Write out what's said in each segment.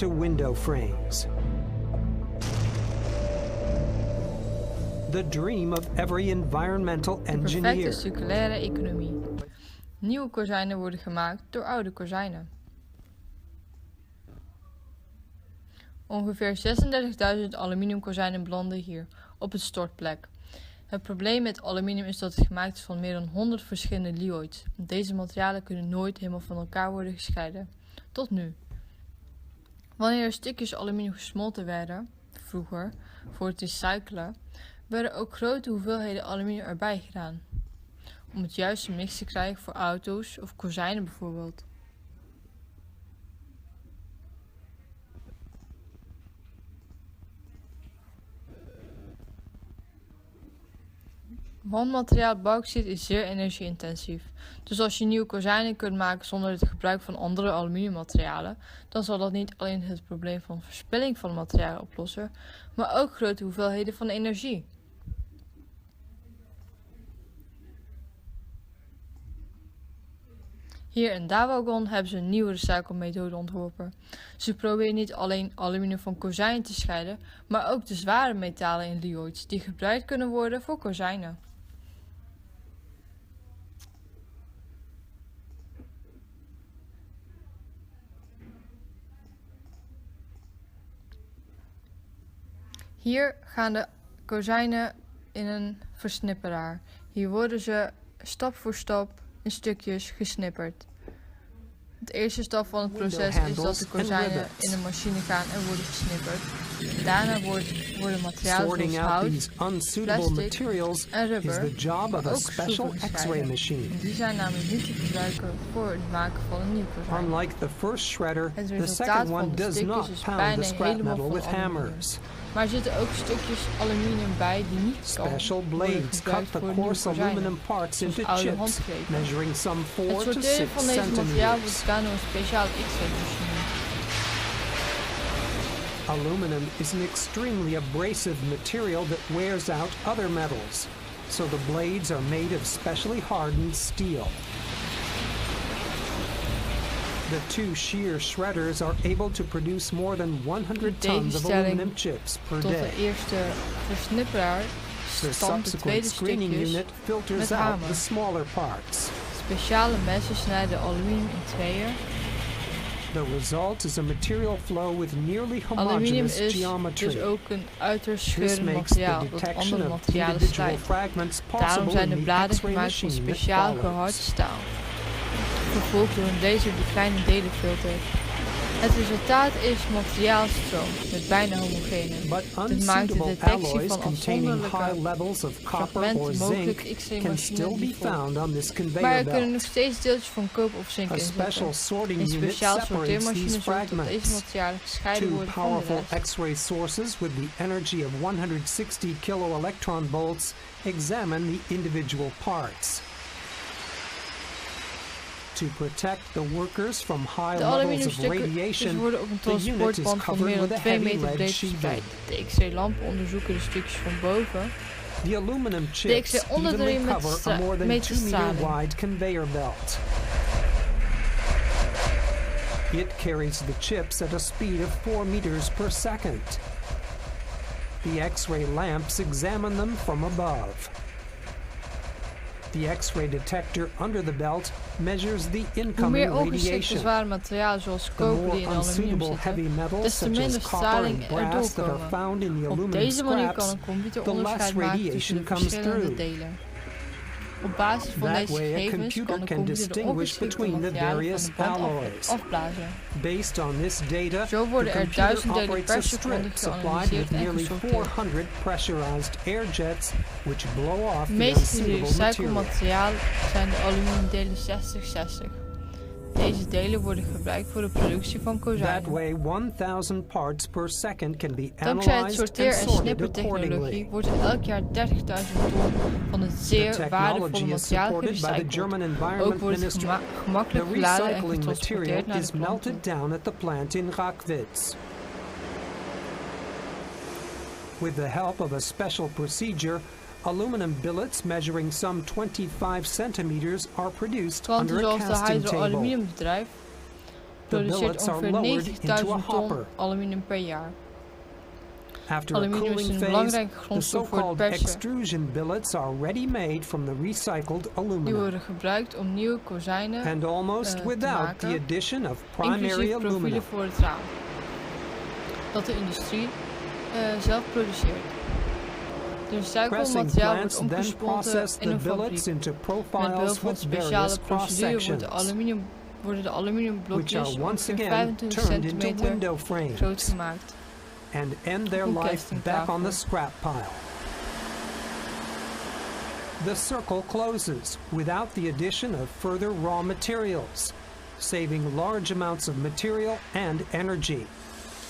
to window frames. The dream of every environmental De engineer. perfecte circulaire economie. Nieuwe kozijnen worden gemaakt door oude kozijnen. Ongeveer 36.000 aluminiumkozijnen belanden hier, op het stortplek. Het probleem met aluminium is dat het gemaakt is van meer dan 100 verschillende lyoids. Deze materialen kunnen nooit helemaal van elkaar worden gescheiden. Tot nu. Wanneer stukjes aluminium gesmolten werden, vroeger, voor het recyclen, werden ook grote hoeveelheden aluminium erbij gedaan. Om het juiste mix te krijgen voor auto's of kozijnen bijvoorbeeld. Wandmateriaal bauxiet is zeer energie-intensief. Dus als je nieuwe kozijnen kunt maken zonder het gebruik van andere aluminiummaterialen, dan zal dat niet alleen het probleem van verspilling van materialen oplossen, maar ook grote hoeveelheden van energie. Hier in Dawagon hebben ze een nieuwe recyclemethode ontworpen. Ze proberen niet alleen aluminium van kozijnen te scheiden, maar ook de zware metalen in lyoids die gebruikt kunnen worden voor kozijnen. Hier gaan de kozijnen in een versnipperaar. Hier worden ze stap voor stap in stukjes gesnipperd. De eerste stap van het proces is dat de kozijnen in de machine gaan en worden gesnipperd. Daarna worden materialen zoals hout, plastic en rubber, maar ook schroeven gescheiden. Die zijn namelijk niet te gebruiken voor het maken van een nieuw kozijn. Unlike the first shredder, Het the resultaat second van one de does stukjes not is pound the bijna scrap helemaal metal van with aluminium. hammers. Maar er zitten ook stukjes aluminium bij die niet Special blades cut the coarse aluminum parts into chips, measuring some 4 Het to 6 sorteren van deze materiaal wordt centimeters. gedaan door een speciale X-ray-machine. Aluminum is an extremely abrasive material that wears out other metals, so the blades are made of specially hardened steel. The two shear shredders are able to produce more than 100 tons of aluminum chips per Tot de day. eerste versnipperaar The stampt de subsequent tweede screening stukjes unit filters met out the hamer. smaller parts. Speciale messen snijden aluminium in tweeën. The result is a material flow with nearly Aluminium homogeneous is geometry. dus ook een uiterst This scheurend makes the materiaal dat detection andere of materialen individual slijt. fragments Daarom possible zijn de in the bladen X-ray gemaakt van machine that speciaal follows. gehard staal. Vervolgens door een laser de kleine delen filtert. Het resultaat is materiaalstroom met bijna homogene. But Dit maakt de unsuitable detectie alloys van containing high afzonderlijke levels of copper or fragmenten mogelijk zinc X-ray can machine still be die volgt. found on this Maar conveyor er kunnen nog belt. steeds deeltjes van koper of zink A inzetten. special sorting Een unit speciaal separates sorteermachine these zorgt dat deze fragments. materialen gescheiden Two worden van de powerful rest. X-ray sources with the energy of 160 kiloelectron volts examine the individual parts. To protect the workers from high De levels of aluminiumstukken radiation, worden op een the unit is transportband van covered meer with dan a 2 heavy meter lead breed sheathing. verspreid. De X-ray-lampen onderzoeken de stukjes van boven. The aluminum De chips X-ray onder de evenly riem met cover a more than meter 2 meter straling. wide conveyor belt. It carries the chips at a speed of 4 meters per second. The X-ray lamps examine them from above. The X-ray detector under the belt measures the Hoe incoming meer ongeschikte radiation. zware materialen zoals The koper more die in aluminium unsuitable heavy zitten, metals des te such minder as copper straling and er brass that are doorkomen. found in the Op aluminum deze manier kan scraps, een computer the less onderscheid maken tussen radiation de comes verschillende through. delen. Op basis van That deze way, a gegevens computer kan de can computer de distinguish ongeschikte between the materialen various van de band alloys. afblazen. Based on this data, Zo the worden er computer 1000 delen operates a per seconde strip supplied geanalyseerd with en nearly gesorteerd. 400 pressurized air jets, which blow off De the meeste unsuitable material. recyclemateriaal zijn de aluminiumdelen 60-60. Deze delen worden gebruikt voor de productie van That kozijnen. way, 1000 parts per second can be Dankzij het analyzed sorteer- and en sorted snippertechnologie accordingly. wordt er elk jaar 30.000 ton van het The zeer technology waardevolle is materiaal supported by the gerecycled. German Ook Environment wordt het Ministry. gemakkelijk The geladen en recycling material getransporteerd naar is de plant toe. melted down at the plant in Rackwitz. With the help of a special procedure, aluminum billets measuring some 25 centimeters are produced Klanten under a zoals de casting Hydro table. Aluminiumbedrijf produceert billets are ongeveer lowered into a 90.000 ton hopper. aluminium per jaar. After a Aluminium is cooling een phase, belangrijke the grondstof voor het so-called persen. extrusion billets are ready-made from the recycled Die aluminum. worden gebruikt om nieuwe kozijnen And almost te without maken, the addition of primary inclusief aluminum. profielen voor het raam, dat de industrie zelf produceert. De recycled Pressing materiaal wordt plants then omgespoten process in the een billets fabriek. into Met behulp profiles van with speciale various procedure cross-sections, worden de aluminiumblokjes which are once ongeveer again 25 turned into centimeter window groot frames gemaakt. and end their Op een life back on the castingtafel. scrap pile. The circle closes without the addition of further raw materials, saving large amounts of material and energy.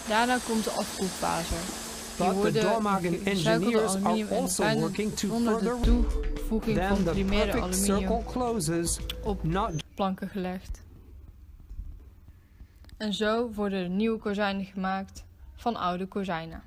Daarna komt de afkoelfase. Hier But the worden Dormagen gerecyclede engineers are aluminium en also fijnen working to zonder de further. toevoeging Then van the primaire perfect circle aluminium closes, op not planken gelegd. En zo worden er nieuwe kozijnen gemaakt van oude kozijnen.